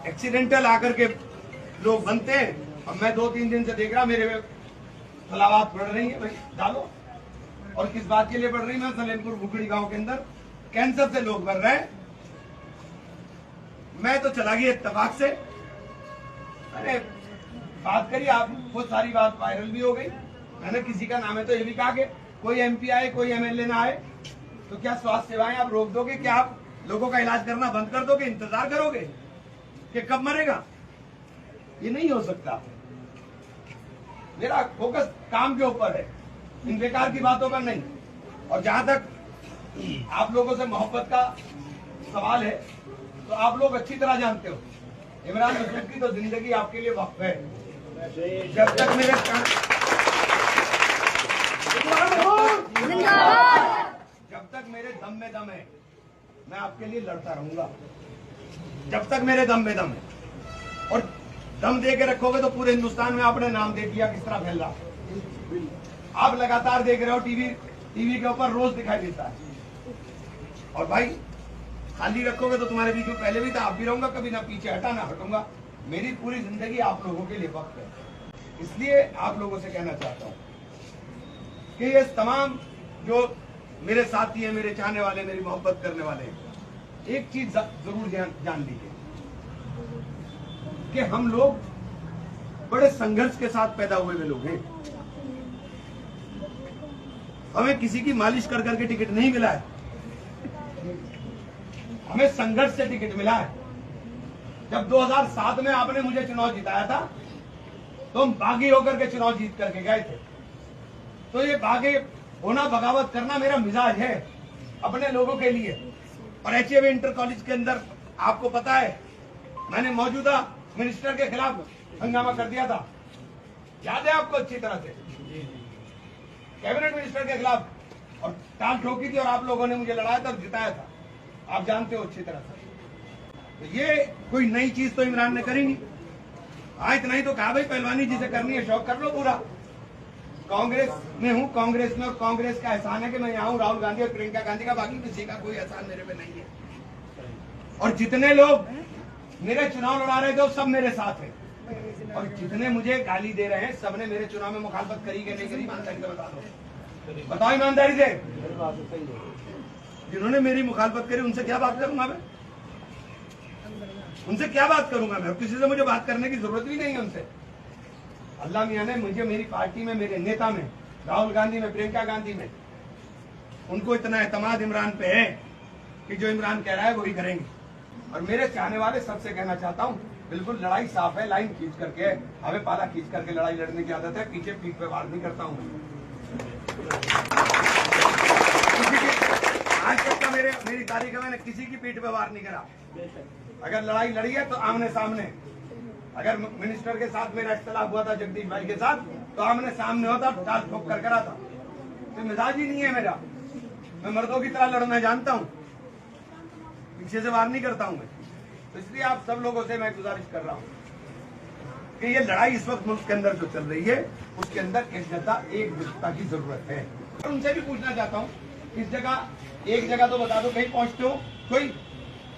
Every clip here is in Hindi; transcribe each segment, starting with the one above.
एक्सीडेंटल आकर के लोग बनते हैं। अब मैं 2-3 दिन से देख रहा मेरे फलावात बढ़ रही है, भाई डालो। और किस बात के लिए बढ़ रही है? मैं सलेमपुर भुखड़ी गांव के अंदर कैंसर से लोग मर रहे हैं, मैं तो चला गया इत्तेफाक से। अरे बात करिए, आप वो सारी बात वायरल भी हो गई। मैंने किसी का नाम है तो ये भी कहा कि कोई एमपी आए, कोई एमएलए ना आए तो क्या स्वास्थ्य सेवाएं आप रोक दोगे? क्या आप लोगों का इलाज करना बंद कर दोगे? इंतजार करोगे कि कब मरेगा? ये नहीं हो सकता। मेरा फोकस काम के ऊपर है, इन बेकार की बातों पर नहीं। और जहां तक आप लोगों से मोहब्बत का सवाल है तो आप लोग अच्छी तरह जानते हो इमरान मसूद की तो जिंदगी आपके लिए वक्फ है। जब तक मेरे जब तक मेरे दम में दम है मैं आपके लिए लड़ता रहूंगा, जब तक मेरे दम में दम है। और दम दे के रखोगे तो पूरे हिंदुस्तान में आपने नाम दे दिया किस तरह फैल रहा। आप लगातार देख रहे हो, टीवी के ऊपर रोज दिखाई देता है। और भाई खाली रखोगे तो तुम्हारे बीच में पहले भी था, आप भी रहूंगा, कभी ना पीछे हटा ना हटूंगा। मेरी पूरी जिंदगी आप लोगों के लिए वक्त है। इसलिए आप लोगों से कहना चाहता हूं कि ये तमाम जो मेरे साथी हैं, मेरे चाहने वाले, मेरी मोहब्बत करने वाले हैं, एक चीज जरूर जान लीजिए कि हम लोग बड़े संघर्ष के साथ पैदा हुए हुए लोग हैं। हमें किसी की मालिश कर करके टिकट नहीं मिला है, हमें संघर्ष से टिकट मिला है। जब 2007 में आपने मुझे चुनाव जिताया था तो हम बागी होकर के चुनाव जीत करके गए थे। तो ये बागी होना, बगावत करना मेरा मिजाज है अपने लोगों के लिए। और HAV इंटर कॉलेज के अंदर आपको पता है मैंने मौजूदा मिनिस्टर के खिलाफ हंगामा कर दिया था, याद है आपको अच्छी तरह से, कैबिनेट मिनिस्टर के खिलाफ, और टाल ठोकी थी और आप लोगों ने मुझे लड़ाया था और जिताया था, आप जानते हो अच्छी तरह से। तो ये कोई नई चीज तो इमरान ने करी नहीं। हाँ इतना ही तो कहा भाई पहलवानी जिसे करनी है शौक कर लो पूरा। कांग्रेस में हूँ, कांग्रेस में, और कांग्रेस का एहसान है कि मैं यहाँ हूँ राहुल गांधी और प्रियंका गांधी का, बाकी किसी का कोई एहसान मेरे पे नहीं है। और जितने लोग मेरे चुनाव लड़ा रहे थे वो सब मेरे साथ है, और जितने मुझे गाली दे रहे हैं सबने मेरे चुनाव में मुखालफत करी कि नहीं करी? ईमानदारी से बता दो, बताओ ईमानदारी से। जिन्होंने मेरी मुखालफत करी उनसे क्या बात करूंगा मैं? उनसे क्या बात करूंगा मैं? किसी से मुझे बात करने की जरूरत भी नहीं है उनसे। अल्लाह मियां ने मुझे मेरी पार्टी में, मेरे नेता में, राहुल गांधी में, प्रियंका गांधी में, उनको इतना एतमाद इमरान पे है कि जो इमरान कह रहा है वही करेंगे। और मेरे चाहने वाले सबसे कहना चाहता हूँ, बिल्कुल लड़ाई साफ है, लाइन खींच करके, हमें पाला खींच करके लड़ाई लड़ने की आदत है, पीछे पीठ पे वार नहीं करता हूँ। आज तक का मेरी तारीख में मैंने किसी की पीठ पे वार नहीं करा। अगर लड़ाई लड़ी है तो आमने सामने। अगर मिनिस्टर के साथ मेरा इख्तिलाफ हुआ था, जगदीश भाई के साथ, तो आमने सामने होता, टाल ठोक कर करा था। तो मिजाज ही नहीं है मेरा, मैं मर्दों की तरह लड़ना जानता हूँ, पीछे से वार नहीं करता हूँ मैं। तो इसलिए आप सब लोगों से मैं गुजारिश कर रहा हूँ कि ये लड़ाई इस वक्त मुल्क के अंदर जो चल रही है उसके अंदर एकजुटता की जरूरत है। और उनसे भी पूछना चाहता हूँ, इस जगह एक जगह तो बता दो कहीं पहुंचते हो कोई?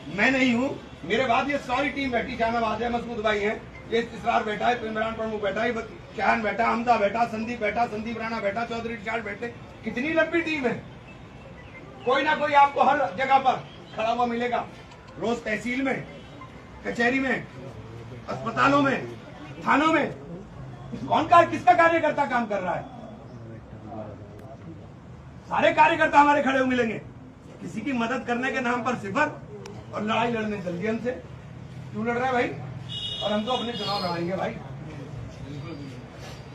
मैं नहीं हूँ, मेरे बाद ये सारी टीम बैठी, शाहनवाज है, मसूद भाई है, ये इसरार बैठा है, इमरान प्रमुख बैठा है, शाहन बैठा, हमदा बैठा, संदीप बैठा, संदीप राणा बैठा, चौधरी चाल बैठे, कितनी लंबी टीम है। कोई ना कोई आपको हर जगह पर खड़ा हुआ मिलेगा, रोज तहसील में, कचहरी में, अस्पतालों में, थानों में। किसका कार्यकर्ता काम कर रहा है? सारे कार्यकर्ता हमारे खड़े हुए मिलेंगे। किसी की मदद करने के नाम पर सिफर, और लड़ाई लड़ने चल दिए हमसे। क्यों लड़ रहा है भाई? और हम तो अपने चुनाव लड़ाएंगे भाई।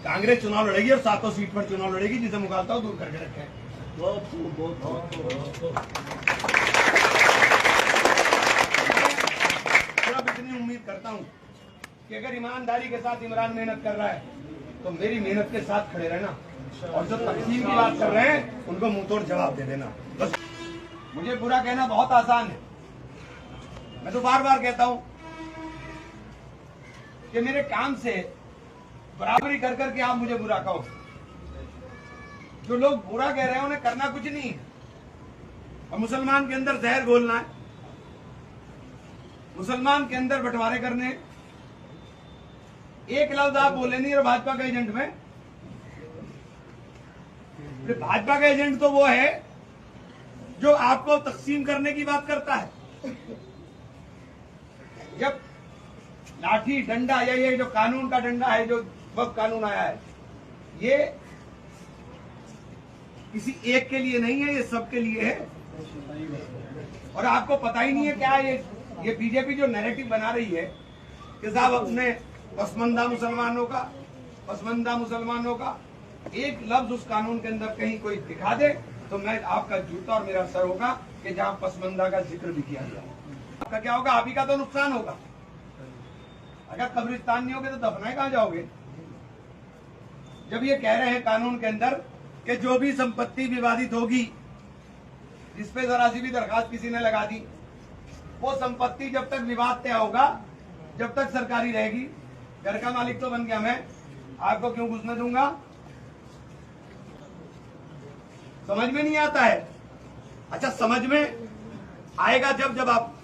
कांग्रेस चुनाव लड़ेगी और 7 सीट पर चुनाव लड़ेगी, जिसे मुखालता दूर करके रखे। अब इतनी उम्मीद करता हूं कि अगर ईमानदारी के साथ इमरान मेहनत कर रहा है तो मेरी मेहनत के साथ खड़े रहना, और जो तकसीम की बात कर रहे हैं उनको मुंह तोड़ जवाब दे देना। बस मुझे बुरा कहना बहुत आसान है। मैं तो बार बार कहता हूं कि मेरे काम से बराबरी कर करके आप मुझे बुरा कहो। जो लोग बुरा कह रहे हैं उन्हें करना कुछ नहीं है, और मुसलमान के अंदर जहर घोलना है। मुसलमान के अंदर बंटवारे करने, एक लफ्ज आप बोले नहीं और भाजपा का एजेंट में। भाजपा का एजेंट तो वो है जो आपको तकसीम करने की बात करता है। जब लाठी डंडा या ये जो कानून का डंडा है, जो वक्त कानून आया है, ये किसी एक के लिए नहीं है, ये सबके लिए है। और आपको पता ही नहीं है क्या ये बीजेपी जो नैरेटिव बना रही है कि साहब अपने पसमंदा मुसलमानों का एक लफ्ज उस कानून के अंदर कहीं कोई दिखा दे तो मैं आपका जूता और मेरा सर होगा कि जहां पसमंदा का जिक्र भी किया गया। आपका क्या होगा? आप ही का तो नुकसान होगा। अगर कब्रिस्तान नहीं होगे तो दफनाए कहां जाओगे? जब ये कह रहे हैं कानून के अंदर कि जो भी संपत्ति विवादित होगी, जिसपे जरा सी भी दरखास्त किसी ने लगा दी, वो संपत्ति जब तक विवाद तय होगा, जब तक सरकारी रहेगी। घर का मालिक तो बन गया मैं, आपको क्यों घुसने दूंगा? समझ में नहीं आता है। अच्छा, समझ में आएगा जब आप